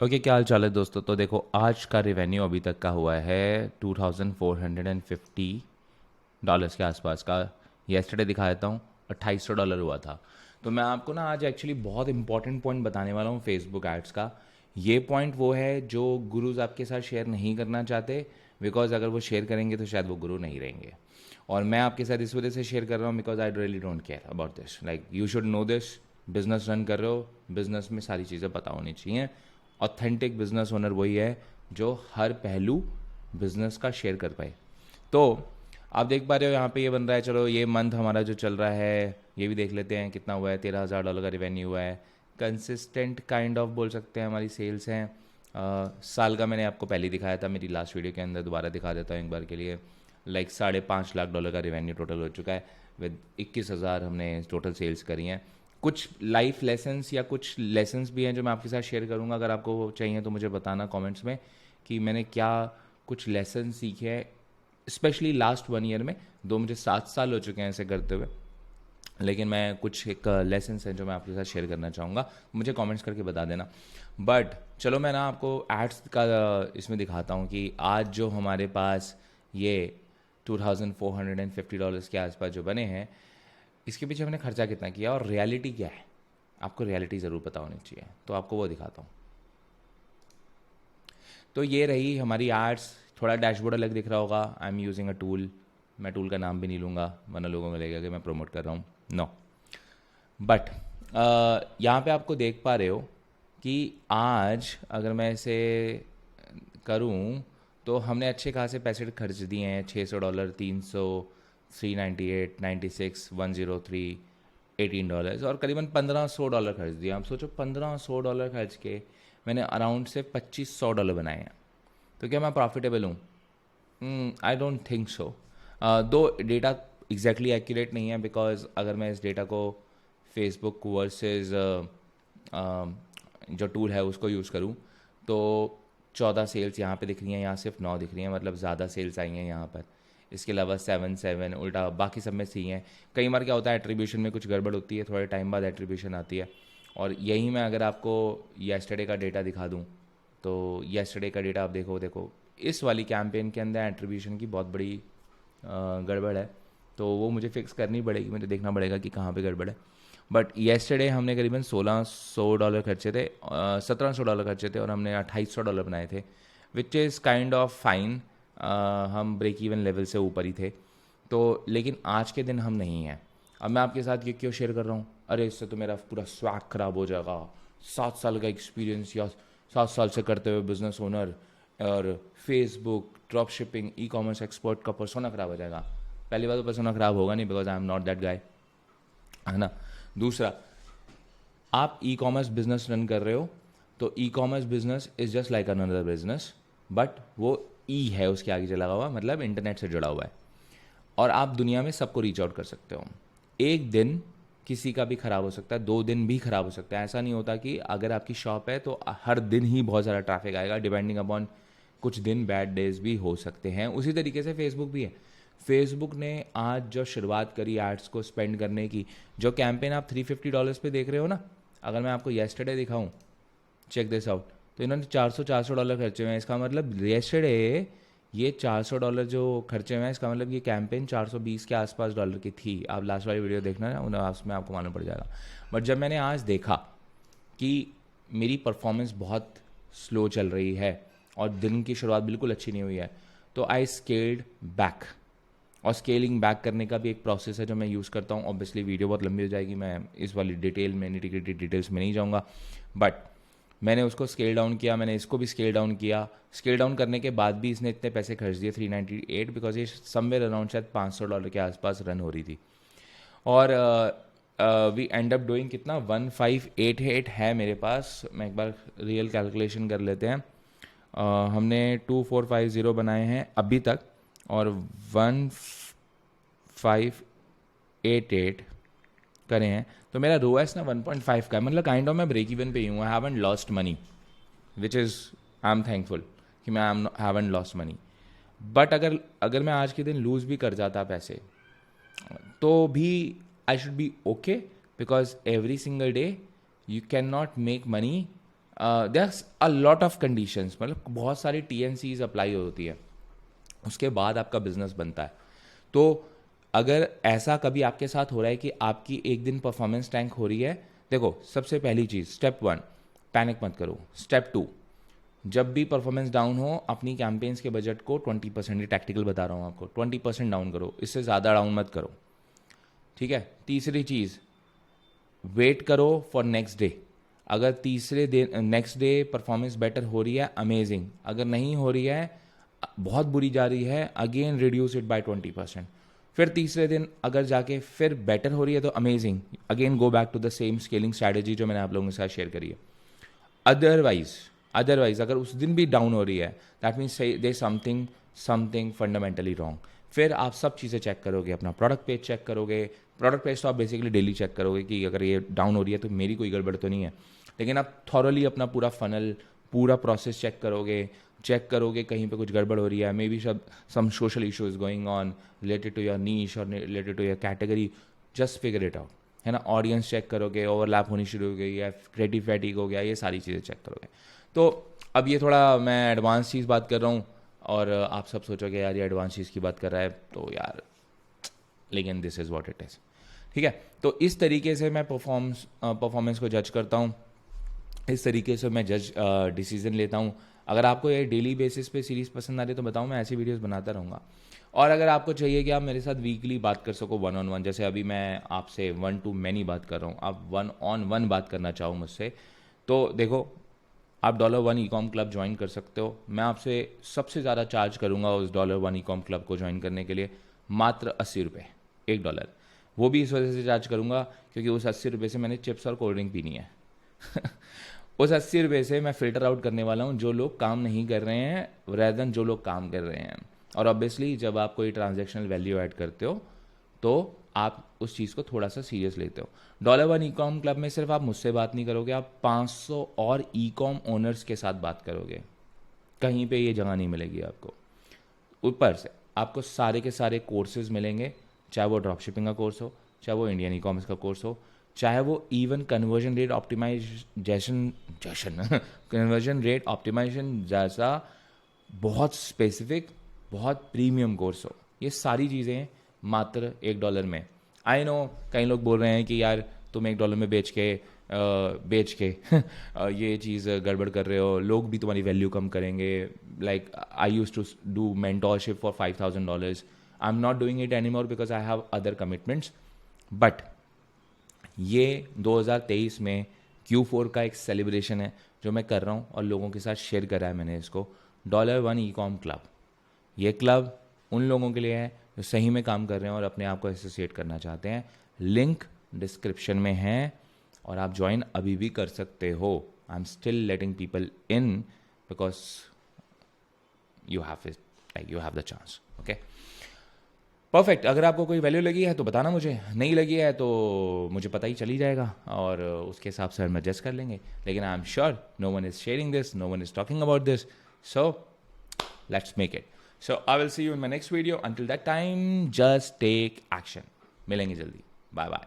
Okay, क्या हाल चाल है दोस्तों। तो देखो, आज का रिवेन्यू अभी तक का हुआ है $2450 के आसपास का। येस्टरडे दिखा देता हूँ, $2800 हुआ था। तो मैं आपको ना आज एक्चुअली बहुत इंपॉर्टेंट पॉइंट बताने वाला हूँ फेसबुक एड्स का। ये पॉइंट वो है जो गुरुज आपके साथ शेयर नहीं करना चाहते, बिकॉज अगर वो शेयर करेंगे तो शायद वो गुरु नहीं रहेंगे। और मैं आपके साथ इस वजह से शेयर कर रहा हूँ because I really don't care about this, like you should know this. Business run कर रहे हो, बिजनेस में सारी चीज़ें पता होनी चाहिए। ऑथेंटिक बिजनेस ओनर वही है जो हर पहलू बिजनेस का शेयर कर पाए। तो आप देख पा रहे हो यहाँ पे ये बन रहा है। चलो, ये मंथ हमारा जो चल रहा है ये भी देख लेते हैं कितना हुआ है। $13,000 का रिवेन्यू हुआ है। कंसिस्टेंट काइंड ऑफ बोल सकते हैं हमारी सेल्स हैं। साल का मैंने आपको पहले ही दिखाया था मेरी लास्ट वीडियो के अंदर, दोबारा दिखा देता हूँ एक बार के लिए। लाइक $5.5 लाख का रिवेन्यू टोटल हो चुका है। विद 21,000 हमने टोटल सेल्स करी हैं। कुछ लाइफ लेसन्स या कुछ लेसन्स भी हैं जो मैं आपके साथ शेयर करूंगा। अगर आपको चाहिए तो मुझे बताना कमेंट्स में कि मैंने क्या कुछ लेसन सीखे हैं, स्पेशली लास्ट 1 ईयर में। दो मुझे 7 साल हो चुके हैं ऐसे करते हुए, लेकिन मैं कुछ एक लेसन्स हैं जो मैं आपके साथ शेयर करना चाहूँगा। मुझे कमेंट्स करके बता देना। बट चलो, मैं ना आपको एड्स का इसमें दिखाता हूँ कि आज जो हमारे पास ये $2450 के आसपास जो बने हैं, इसके पीछे हमने खर्चा कितना किया और रियलिटी क्या है। आपको रियलिटी ज़रूर पता होनी चाहिए, तो आपको वो दिखाता हूँ। तो ये रही हमारी एड्स। थोड़ा डैशबोर्ड अलग दिख रहा होगा। I am using a tool. मैं टूल का नाम भी नहीं लूँगा वरना लोगों को लगेगा कि मैं प्रमोट कर रहा हूँ। नो, बट यहाँ पे आपको देख पा रहे हो कि आज अगर मैं इसे करूँ तो हमने अच्छे खासे पैसे खर्च दिए हैं। $600, 300, 398, 96, 103, $18 और करीबन $1,500 खर्च दिया। आप सोचो, $1,500 खर्च के मैंने अराउंड से $2,500 बनाए हैं। तो क्या मैं प्रॉफिटेबल हूँ? I don't think so. दो डेटा एग्जैक्टली एक्यूरेट नहीं है, बिकॉज अगर मैं इस डेटा को फेसबुक वर्सेस जो टूल है उसको यूज़ करूँ तो 14 सेल्स यहाँ पे दिख रही हैं, यहाँ सिर्फ 9 दिख रही हैं, मतलब ज़्यादा सेल्स आई हैं यहाँ पर। इसके अलावा 7 उल्टा बाकी सब में सी हैं। कई बार क्या होता है, एट्रीब्यूशन में कुछ गड़बड़ होती है, थोड़े टाइम बाद एट्रीब्यूशन आती है। और यही मैं अगर आपको येस्टरडे का डेटा दिखा दूँ तो येस्टरडे का डेटा आप देखो देखो इस वाली कैंपेन के अंदर एट्रीब्यूशन की बहुत बड़ी गड़बड़ है। तो वो मुझे फिक्स करनी पड़ेगी, मुझे देखना पड़ेगा कि कहाँ पे गड़बड़ है। बट येस्टरडे हमने करीबन $1,600 खर्चे थे, $1,700 खर्चे थे और हमने $2,800 बनाए थे, which is kind of fine. हम ब्रेक इवन लेवल से ऊपर ही थे। तो लेकिन आज के दिन हम नहीं हैं। अब मैं आपके साथ ये क्यों शेयर कर रहा हूँ? अरे इससे तो मेरा पूरा स्वैग खराब हो जाएगा। 7 साल का एक्सपीरियंस या 7 साल से करते हुए बिजनेस ओनर और Facebook drop shipping e commerce expert का पर्सोना खराब हो जाएगा। पहली बात तो पर्सोना खराब होगा नहीं, because I am not that guy, है ना। दूसरा, आप ई कॉमर्स बिजनेस रन कर रहे हो तो e commerce business is just like another business, but वो ई है उसके आगे चला हुआ, मतलब इंटरनेट से जुड़ा हुआ है। और आप दुनिया में सबको रीच आउट कर सकते हो। एक दिन किसी का भी ख़राब हो सकता है, 2 दिन भी ख़राब हो सकता है। ऐसा नहीं होता कि अगर आपकी शॉप है तो हर दिन ही बहुत ज़्यादा ट्रैफिक आएगा। डिपेंडिंग अपॉन कुछ दिन बैड डेज भी हो सकते हैं। उसी तरीके से फेसबुक भी है। फेसबुक ने आज जो शुरुआत करी एड्स को स्पेंड करने की, जो कैंपेन आप $350 पे देख रहे हो ना, अगर मैं आपको येस्टरडे दिखाऊं, चेक दिस आउट, तो इन्होंने $400 खर्चे हुए हैं। इसका मतलब येस्टरडे ये $400 जो खर्चे हुए हैं, इसका मतलब ये कैंपेन 420 के आसपास डॉलर की थी। आप लास्ट वाली वीडियो देखना ना, उन्हें उसमें आपको मालूम पड़ जाएगा। बट जब मैंने आज देखा कि मेरी परफॉर्मेंस बहुत स्लो चल रही है और दिन की शुरुआत बिल्कुल अच्छी नहीं हुई है, तो आई स्केल्ड बैक। और स्केलिंग बैक करने का भी एक प्रोसेस है जो मैं यूज़ करता हूँ। ऑब्वियसली वीडियो बहुत लंबी हो जाएगी, मैं इस वाली डिटेल में निटी-ग्रिटी डिटेल्स में नहीं जाऊँगा। बट मैंने उसको स्केल डाउन किया, मैंने इसको भी स्केल डाउन किया। स्केल डाउन करने के बाद भी इसने इतने पैसे खर्च दिए 398, बिकॉज ये समवेयर अराउंड शायद $500 के आसपास रन हो रही थी। और वी एंड अप डूइंग कितना, 1588 है मेरे पास। मैं एक बार रियल कैलकुलेशन कर लेते हैं। हमने 2450 बनाए हैं अभी तक और 1588 करे हैं। तो मेरा रोएस ना 1.5 का है, मतलब काइंड ऑफ मैं ब्रेक इवन पे ही हूँ। I haven't lost money, which is I am thankful कि मैं I haven't lost money. But अगर अगर मैं आज के दिन लूज़ भी कर जाता पैसे तो भी I should be okay, because every single day you can not make money there a lot of conditions, मतलब बहुत सारी TNCs अप्लाई होती है, उसके बाद आपका बिजनेस बनता है। तो अगर ऐसा कभी आपके साथ हो रहा है कि आपकी एक दिन परफॉर्मेंस टैंक हो रही है, देखो सबसे पहली चीज़, स्टेप 1 पैनिक मत करो। स्टेप 2, जब भी परफॉर्मेंस डाउन हो अपनी कैंपेन्स के बजट को 20%, ये टैक्टिकल बता रहा हूँ आपको, 20% डाउन करो, इससे ज़्यादा डाउन मत करो, ठीक है। तीसरी चीज़, वेट करो फॉर नेक्स्ट डे। अगर तीसरे दिन नेक्स्ट डे परफॉर्मेंस बेटर हो रही है, अमेजिंग। अगर नहीं हो रही है, बहुत बुरी जा रही है, अगेन रिड्यूस इट बाय 20%। फिर तीसरे दिन अगर जाके फिर बेटर हो रही है तो amazing, again go back to the same scaling strategy जो मैंने आप लोगों के साथ शेयर करी है। अदरवाइज अगर उस दिन भी डाउन हो रही है, that means they something fundamentally wrong. फिर आप सब चीज़ें चेक करोगे, अपना प्रोडक्ट पेज चेक करोगे। प्रोडक्ट पेज तो आप बेसिकली डेली चेक करोगे कि अगर ये डाउन हो रही है तो मेरी कोई गड़बड़ तो नहीं है, लेकिन आप थॉरली अपना पूरा फनल, पूरा प्रोसेस चेक करोगे कहीं पे कुछ गड़बड़ हो रही है, maybe some social issues going on related to your niche और related to your category, just figure it out, है ना। ऑडियंस चेक करोगे, ओवरलैप होनी शुरू हो गई है, क्रिएटिव फैटिग हो गया, ये सारी चीज़ें चेक करोगे। तो अब ये थोड़ा मैं एडवांस चीज़ बात कर रहा हूँ और आप सब सोचोगे यार ये एडवांस चीज़ की बात कर रहा है, तो यार लेकिन this is what it is, ठीक है। तो इस तरीके से मैं परफॉर्मेंस को जज करता हूँ, इस तरीके से मैं डिसीजन लेता हूँ। अगर आपको ये डेली बेसिस पे सीरीज़ पसंद आ रही है तो बताओ, मैं ऐसी वीडियोस बनाता रहूँगा। और अगर आपको चाहिए कि आप मेरे साथ वीकली बात कर सको 1-on-1, जैसे अभी मैं आपसे 1-to-many बात कर रहा हूँ, आप 1-on-1 बात करना चाहो मुझसे, तो देखो आप $1 ई-कॉम क्लब ज्वाइन कर सकते हो। मैं आपसे सबसे ज़्यादा चार्ज करूँगा उस $1 ई-कॉम क्लब को ज्वाइन करने के लिए, मात्र $80, $1। वो भी इस वजह से चार्ज करूँगा क्योंकि उस $80 से मैंने चिप्स और कोल्ड ड्रिंक पीनी है उस $80 से मैं फ़िल्टर आउट करने वाला हूँ जो लोग काम नहीं कर रहे हैं रेदर देन जो लोग काम कर रहे हैं। और ऑब्वियसली जब आप कोई ट्रांजैक्शनल वैल्यू ऐड करते हो तो आप उस चीज़ को थोड़ा सा सीरियस लेते हो। $1 ई-कॉम क्लब में सिर्फ आप मुझसे बात नहीं करोगे, आप 500 और ई-कॉम ओनर्स के साथ बात करोगे। कहीं पे ये जगह नहीं मिलेगी आपको। ऊपर से आपको सारे के सारे कोर्सेज मिलेंगे, चाहे वो ड्रॉप शिपिंग का कोर्स हो, चाहे वो इंडियन ई कॉमर्स का कोर्स हो, चाहे वो इवन कन्वर्जन रेट ऑप्टिमाइजेशन जैसा बहुत स्पेसिफिक, बहुत प्रीमियम कोर्स हो। ये सारी चीज़ें मात्र $1 में। आई नो कई लोग बोल रहे हैं कि यार तुम $1 में बेच के ये चीज़ गड़बड़ कर रहे हो, लोग भी तुम्हारी वैल्यू कम करेंगे। Like I use to do mentorship for $5,000, I am not doing it any more because I have other commitments. But ये 2023 में Q4 का एक सेलिब्रेशन है जो मैं कर रहा हूँ और लोगों के साथ शेयर करा है मैंने इसको, $1 ई-कॉम क्लब। ये क्लब उन लोगों के लिए है जो सही में काम कर रहे हैं और अपने आप को एसोसिएट करना चाहते हैं। लिंक डिस्क्रिप्शन में है और आप ज्वाइन अभी भी कर सकते हो। I am still letting people in because you have the chance. Okay, perfect. अगर आपको कोई वैल्यू लगी है तो बताना मुझे, नहीं लगी है तो मुझे पता ही चली जाएगा और उसके हिसाब से हम एडजस्ट कर लेंगे। लेकिन I am sure no one is sharing this, no one is talking about this, so let's make it. So I will see you in my next video. Until that time, just take action. मिलेंगे जल्दी. Bye bye.